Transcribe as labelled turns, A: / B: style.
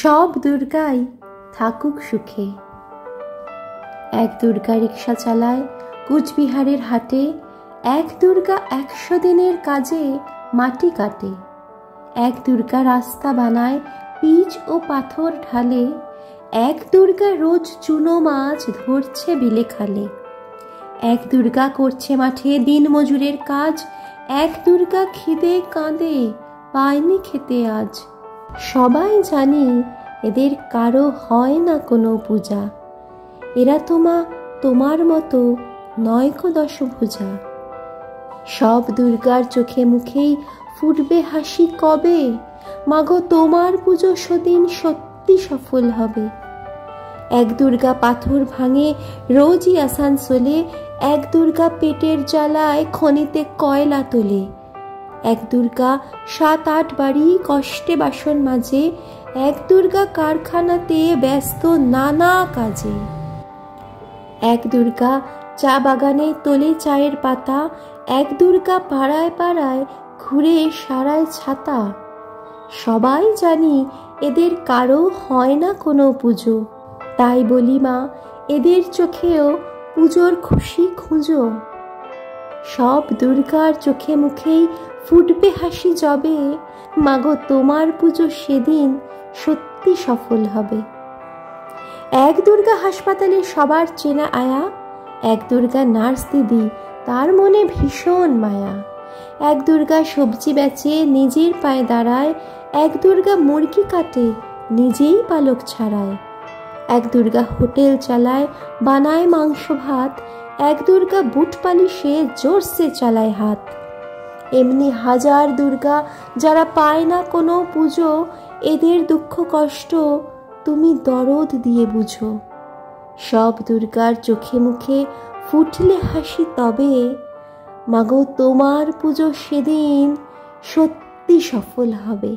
A: সব দুর্গাই থাকুক সুখে। এক দুর্গা রিক্সা চালায় কুচবিহারের হাটে, এক দুর্গা 100 দিনের কাজে মাটি কাটে, এক দুর্গা রাস্তা বানায় পিচ ও পাথর ঢালে, এক দুর্গা রোজ চুনো মাছ ধরছে বিলে খালে, এক দুর্গা করছে মাঠে দিন মজুরের কাজ, এক দুর্গা খিদে কাঁদে পায়নি খেতে আজ। সবাই জানি এদের কারো হয় না কোনো পূজা, এরা তোমার মতো নয়কো দশভুজা। সব দুর্গার চোখে মুখেই ফুটবে হাসি কবে, মাগো তোমার পুজো সেদিন সত্যি সফল হবে। এক দুর্গা পাথর ভাঙে রোজই আসানসোলে, এক দুর্গা পেটের জ্বালায় খনিতে কয়লা তোলে, এক দুর্গা 7-8 বাড়ি কষ্টে বাসন মাজে, এক দুর্গা কারখানাতে ব্যস্ত নানা কাজে, এক দুর্গা চা বাগানে তোলে চায়ের পাতা, এক দুর্গা পাড়ায় পাড়ায় ঘুরে সারায় ছাতা। সবাই জানি এদের কারো হয় না কোনো পুজো, তাই বলি মা এদের চোখেও পুজোর খুশি খুঁজো। সব দুর্গার চোখে মুখেই ফুটবে হাসি যবে, মাগো তোমার পুজো সেদিন সত্যি সফল হবে। এক দুর্গা হাসপাতালে সবার চেনা আয়া, এক দুর্গা নার্স দিদি তার মনে ভীষণ মায়া, এক দুর্গা সবজি বেচে নিজের পায়ে দাঁড়ায়, এক দুর্গা মুরগি কাটে নিজেই পালক ছাড়ায়, এক দুর্গা হোটেল চালায় বানায় মাংস ভাত, এক দুর্গা বুট পালিশে জোরসে চালায় হাত। এমনি হাজার দুর্গা যারা পায় না কোনো পুজো, এদের দুঃখ কষ্ট তুমি দরদ দিয়ে বুঝো। সব দুর্গার চোখে মুখে ফুটলে হাসি তবে, মাগো তোমার পুজো সেদিন সত্যি সফল হবে।